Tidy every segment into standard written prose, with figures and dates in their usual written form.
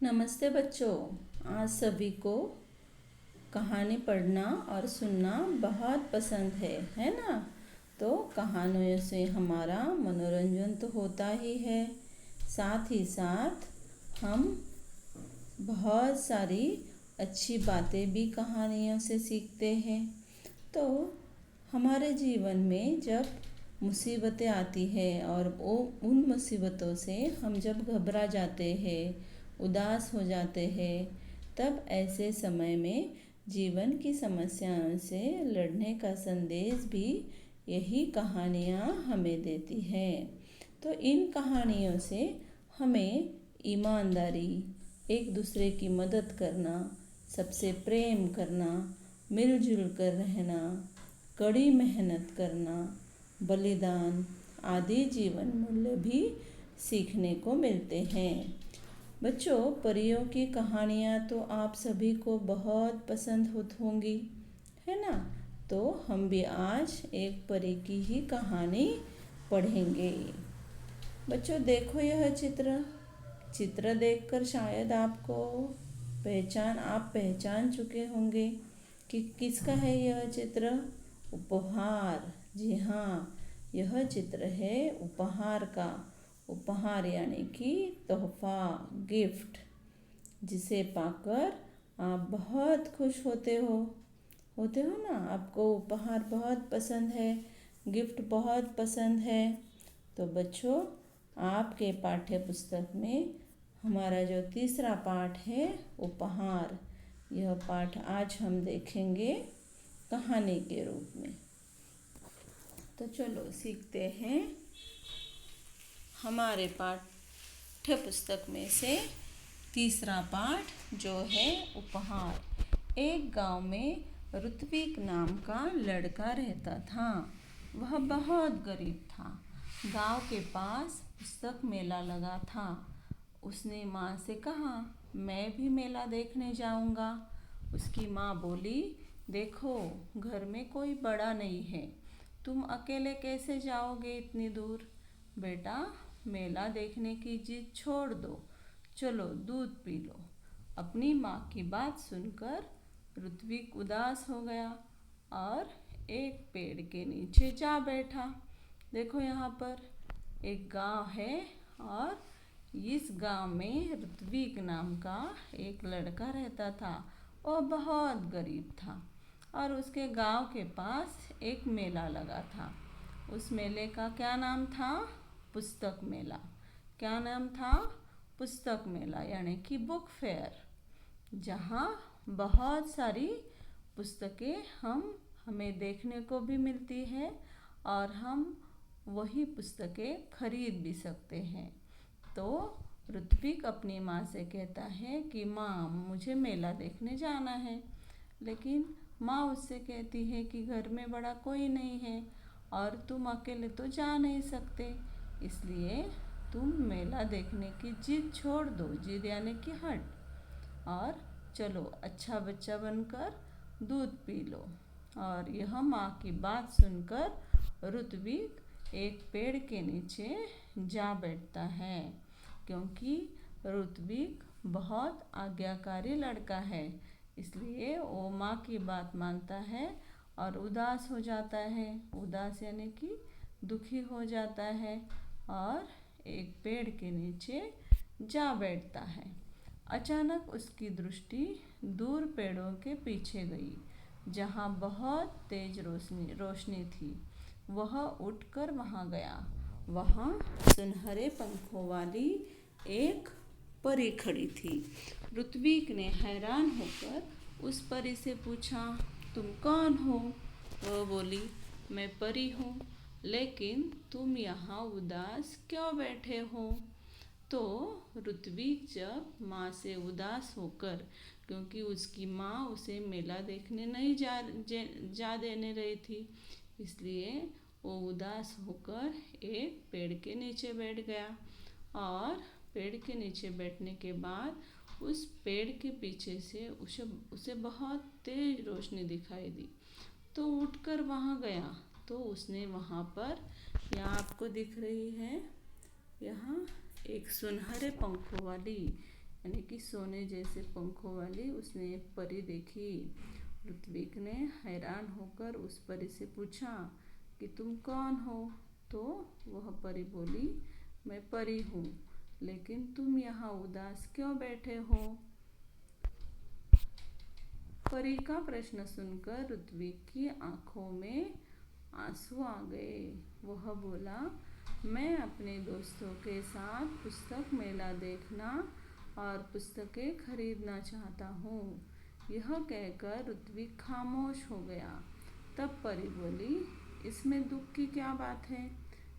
नमस्ते बच्चों। आज सभी को कहानी पढ़ना और सुनना बहुत पसंद है ना। तो कहानियों से हमारा मनोरंजन तो होता ही है, साथ ही साथ हम बहुत सारी अच्छी बातें भी कहानियों से सीखते हैं। तो हमारे जीवन में जब मुसीबतें आती है और वो उन मुसीबतों से हम जब घबरा जाते हैं, उदास हो जाते हैं, तब ऐसे समय में जीवन की समस्याओं से लड़ने का संदेश भी यही कहानियाँ हमें देती हैं। तो इन कहानियों से हमें ईमानदारी, एक दूसरे की मदद करना, सबसे प्रेम करना, मिलजुल कर रहना, कड़ी मेहनत करना, बलिदान आदि जीवन मूल्य भी सीखने को मिलते हैं। बच्चों, परियों की कहानियाँ तो आप सभी को बहुत पसंद होंगी, है ना। तो हम भी आज एक परी की ही कहानी पढ़ेंगे। बच्चों देखो, यह चित्र देखकर शायद आपको आप पहचान चुके होंगे कि किसका है यह चित्र। उपहार। जी हाँ, यह चित्र है उपहार का। उपहार यानी कि तोहफा, गिफ्ट, जिसे पाकर आप बहुत खुश होते हो ना। आपको उपहार बहुत पसंद है, गिफ्ट बहुत पसंद है। तो बच्चों, आपके पाठ्य पुस्तक में हमारा जो तीसरा पाठ है उपहार, यह पाठ आज हम देखेंगे कहानी के रूप में। तो चलो सीखते हैं हमारे पाठ्य पुस्तक में से तीसरा पाठ जो है उपहार। एक गांव में ऋत्विक नाम का लड़का रहता था। वह बहुत गरीब था। गांव के पास पुस्तक मेला लगा था। उसने माँ से कहा, मैं भी मेला देखने जाऊंगा। उसकी माँ बोली, देखो घर में कोई बड़ा नहीं है, तुम अकेले कैसे जाओगे इतनी दूर। बेटा, मेला देखने की जिद छोड़ दो, चलो दूध पी लो। अपनी माँ की बात सुनकर ऋत्विक उदास हो गया और एक पेड़ के नीचे जा बैठा। देखो यहाँ पर एक गांव है और इस गांव में ऋत्विक नाम का एक लड़का रहता था। वह बहुत गरीब था और उसके गांव के पास एक मेला लगा था। उस मेले का क्या नाम था? पुस्तक मेला। क्या नाम था? पुस्तक मेला यानी कि बुक फेयर, जहाँ बहुत सारी पुस्तकें हमें देखने को भी मिलती है और हम वही पुस्तकें खरीद भी सकते हैं। तो ऋत्विक अपनी माँ से कहता है कि माँ, मुझे मेला देखने जाना है। लेकिन माँ उससे कहती है कि घर में बड़ा कोई नहीं है और तुम अकेले तो जा नहीं सकते, इसलिए तुम मेला देखने की जिद छोड़ दो। जिद यानी कि हट, और चलो अच्छा बच्चा बनकर दूध पी लो। और यह माँ की बात सुनकर ऋत्विक एक पेड़ के नीचे जा बैठता है, क्योंकि ऋत्विक बहुत आज्ञाकारी लड़का है। इसलिए वो माँ की बात मानता है और उदास हो जाता है। उदास यानी कि दुखी हो जाता है और एक पेड़ के नीचे जा बैठता है। अचानक उसकी दृष्टि दूर पेड़ों के पीछे गई, जहाँ बहुत तेज रोशनी थी। वह उठकर वहाँ गया। वहाँ सुनहरे पंखों वाली एक परी खड़ी थी। ऋत्विक ने हैरान होकर उस परी से पूछा, तुम कौन हो? वह बोली, मैं परी हूँ, लेकिन तुम यहाँ उदास क्यों बैठे हो? तो ऋत्विक जब माँ से उदास होकर, क्योंकि उसकी माँ उसे मेला देखने नहीं जा देने रही थी, इसलिए वो उदास होकर एक पेड़ के नीचे बैठ गया। और पेड़ के नीचे बैठने के बाद उस पेड़ के पीछे से उसे बहुत तेज रोशनी दिखाई दी। तो उठकर वहाँ गया तो उसने वहाँ पर, यहाँ आपको दिख रही है, यहाँ एक सुनहरे पंखों वाली यानी कि सोने जैसे पंखों वाली उसने एक परी देखी। ऋत्विक ने हैरान होकर उस परी से पूछा कि तुम कौन हो? तो वह परी बोली, मैं परी हूँ, लेकिन तुम यहाँ उदास क्यों बैठे हो? परी का प्रश्न सुनकर ऋत्विक की आंखों में आंसू आ गए। वह बोला, मैं अपने दोस्तों के साथ पुस्तक मेला देखना और पुस्तकें खरीदना चाहता हूँ। यह कहकर ऋत्विक खामोश हो गया। तब परी बोली, इसमें दुख की क्या बात है?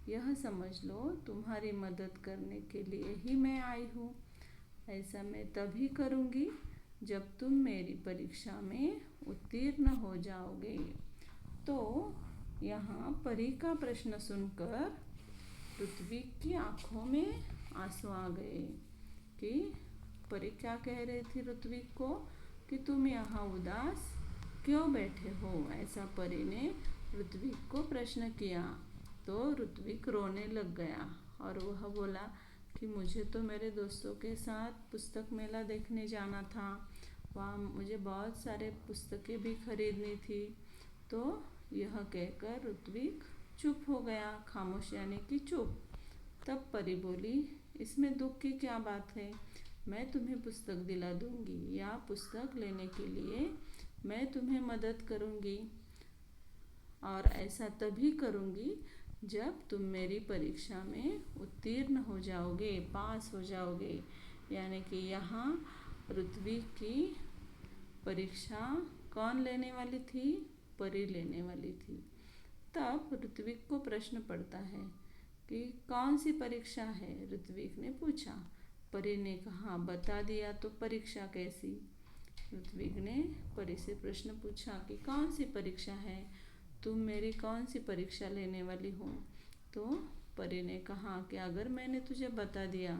यह समझ लो तुम्हारी मदद करने के लिए ही मैं आई हूँ। ऐसा मैं तभी करूँगी जब तुम मेरी परीक्षा में उत्तीर्ण हो जाओगे। तो यहाँ परी का प्रश्न सुनकर ऋत्विक की आंखों में आंसू आ गए कि परी क्या कह रही थी ऋत्विक को कि तुम यहाँ उदास क्यों बैठे हो? ऐसा परी ने ऋत्विक को प्रश्न किया। तो ऋत्विक रोने लग गया और वह बोला कि मुझे तो मेरे दोस्तों के साथ पुस्तक मेला देखने जाना था, वहाँ मुझे बहुत सारे पुस्तकें भी खरीदनी थी। तो यह कहकर ऋत्विक चुप हो गया, खामोश यानी कि चुप। तब परी बोली, इसमें दुख की क्या बात है? मैं तुम्हें पुस्तक दिला दूंगी या पुस्तक लेने के लिए मैं तुम्हें मदद करूंगी, और ऐसा तभी करूंगी जब तुम मेरी परीक्षा में उत्तीर्ण हो जाओगे, पास हो जाओगे। यानी कि यहाँ ऋत्विक की परीक्षा कौन लेने वाली थी? परी लेने वाली थी। तब ऋत्विक को प्रश्न पड़ता है कि कौन सी परीक्षा है? ऋत्विक ने पूछा। परी ने कहा, बता दिया तो परीक्षा कैसी? ऋत्विक ने परी से प्रश्न पूछा कि कौन सी परीक्षा है? तुम मेरी कौन सी परीक्षा लेने वाली हो? तो परी ने कहा कि अगर मैंने तुझे बता दिया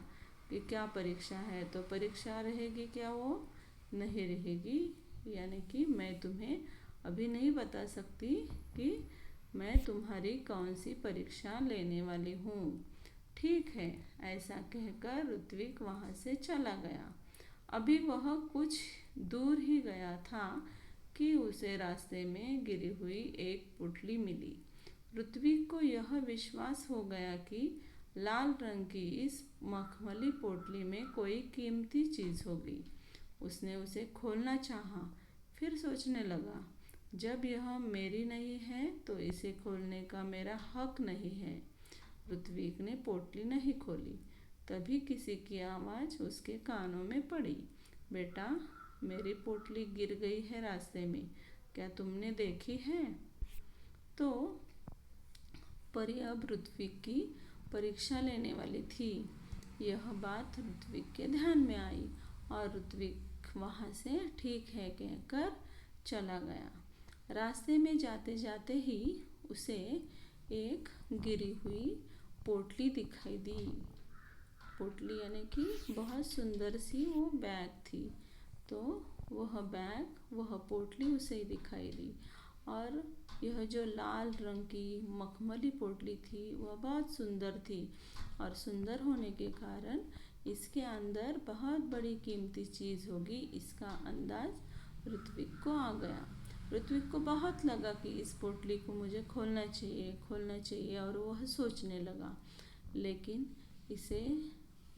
कि क्या परीक्षा है तो परीक्षा रहेगी क्या? वो नहीं रहेगी। यानी कि मैं तुम्हें अभी नहीं बता सकती कि मैं तुम्हारी कौन सी परीक्षा लेने वाली हूँ। ठीक है, ऐसा कहकर ऋत्विक वहाँ से चला गया। अभी वह कुछ दूर ही गया था कि उसे रास्ते में गिरी हुई एक पोटली मिली। ऋत्विक को यह विश्वास हो गया कि लाल रंग की इस मखमली पोटली में कोई कीमती चीज़ होगी। उसने उसे खोलना चाहा, फिर सोचने लगा, जब यह मेरी नहीं है तो इसे खोलने का मेरा हक नहीं है। ऋत्विक ने पोटली नहीं खोली। तभी किसी की आवाज़ उसके कानों में पड़ी, बेटा, मेरी पोटली गिर गई है रास्ते में, क्या तुमने देखी है? तो परी अब ऋत्विक की परीक्षा लेने वाली थी। यह बात ऋत्विक के ध्यान में आई और ऋत्विक वहाँ से ठीक है कहकर चला गया। रास्ते में जाते जाते ही उसे एक गिरी हुई पोटली दिखाई दी। पोटली यानी कि बहुत सुंदर सी वो बैग थी। तो वह पोटली उसे दिखाई दी, और यह जो लाल रंग की मखमली पोटली थी वह बहुत सुंदर थी, और सुंदर होने के कारण इसके अंदर बहुत बड़ी कीमती चीज़ होगी, इसका अंदाज ऋत्विक को आ गया। ऋत्विक को बहुत लगा कि इस पोटली को मुझे खोलना चाहिए, और वह सोचने लगा। लेकिन इसे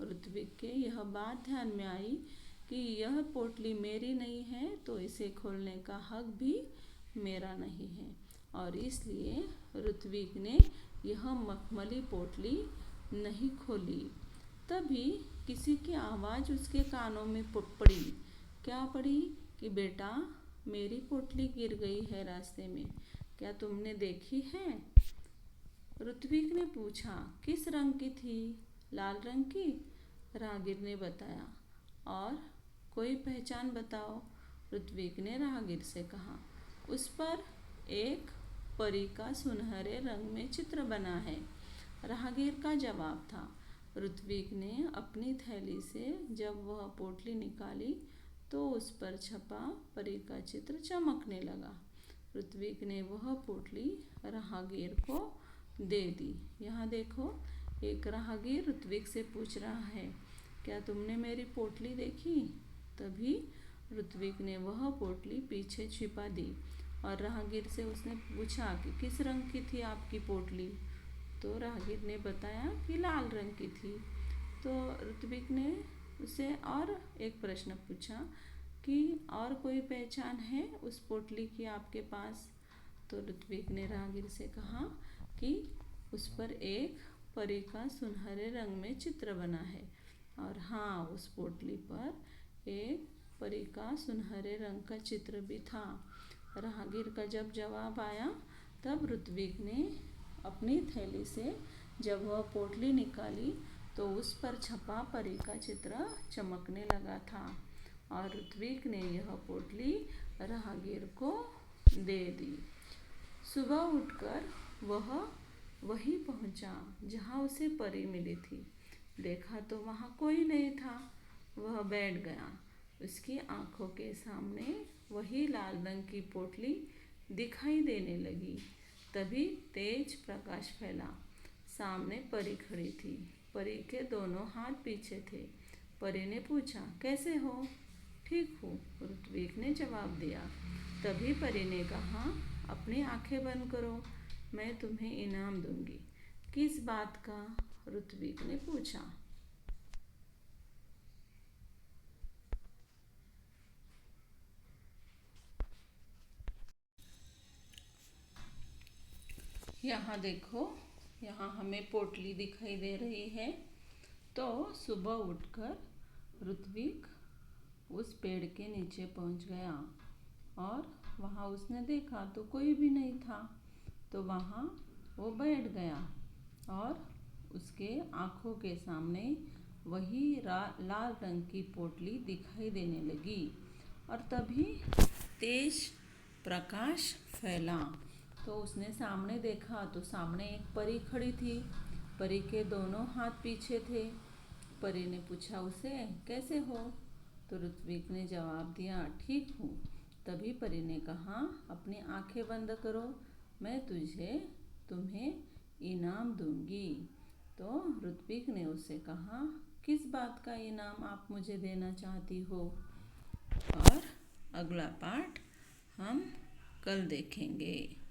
ऋत्विक के यह बात ध्यान में आई कि यह पोटली मेरी नहीं है तो इसे खोलने का हक भी मेरा नहीं है, और इसलिए ऋत्विक ने यह मखमली पोटली नहीं खोली। तभी किसी की आवाज़ उसके कानों में पड़ी। क्या पड़ी? कि बेटा, मेरी पोटली गिर गई है रास्ते में, क्या तुमने देखी है? ऋत्विक ने पूछा, किस रंग की थी? लाल रंग की, राहगीर ने बताया। और कोई पहचान बताओ, ऋत्विक ने राहगीर से कहा। उस पर एक परी का सुनहरे रंग में चित्र बना है, राहगीर का जवाब था। ऋत्विक ने अपनी थैली से जब वह पोटली निकाली तो उस पर छपा परी का चित्र चमकने लगा। ऋत्विक ने वह पोटली राहगीर को दे दी। यहाँ देखो, एक राहगीर ऋत्विक से पूछ रहा है क्या तुमने मेरी पोटली देखी? तभी ऋत्विक ने वह पोटली पीछे छिपा दी और राहगीर से उसने पूछा कि किस रंग की थी आपकी पोटली? तो राहगीर ने बताया कि लाल रंग की थी। तो ऋत्विक ने उसे और एक प्रश्न पूछा कि और कोई पहचान है उस पोटली की आपके पास? तो ऋत्विक ने राहगीर से कहा कि उस पर एक परी का सुनहरे रंग में चित्र बना है। और हाँ, उस पोटली पर एक परी का सुनहरे रंग का चित्र भी था। राहगीर का जब जवाब आया तब ऋत्विक ने अपनी थैली से जब वह पोटली निकाली तो उस पर छपा परी का चित्र चमकने लगा था और ऋत्विक ने यह पोटली राहगीर को दे दी। सुबह उठकर वह वहीं पहुंचा जहां उसे परी मिली थी। देखा तो वहां कोई नहीं था। वह बैठ गया। उसकी आंखों के सामने वही लाल रंग की पोटली दिखाई देने लगी। तभी तेज प्रकाश फैला। सामने परी खड़ी थी। परी के दोनों हाथ पीछे थे। परी ने पूछा, कैसे हो? ठीक हूँ, ऋत्विक ने जवाब दिया। तभी परी ने कहा, अपनी आंखें बंद करो, मैं तुम्हें इनाम दूंगी। किस बात का? ऋत्विक ने पूछा। यहाँ देखो, यहाँ हमें पोटली दिखाई दे रही है। तो सुबह उठकर ऋत्विक उस पेड़ के नीचे पहुँच गया और वहाँ उसने देखा तो कोई भी नहीं था। तो वहाँ वो बैठ गया और उसके आँखों के सामने वही लाल रंग की पोटली दिखाई देने लगी और तभी तेज प्रकाश फैला। तो उसने सामने देखा तो सामने एक परी खड़ी थी। परी के दोनों हाथ पीछे थे। परी ने पूछा उसे, कैसे हो? तो ऋत्विक ने जवाब दिया, ठीक हूँ। तभी परी ने कहा, अपनी आंखें बंद करो, मैं तुम्हें इनाम दूंगी। तो ऋत्विक ने उससे कहा, किस बात का इनाम आप मुझे देना चाहती हो? और अगला पार्ट हम कल देखेंगे।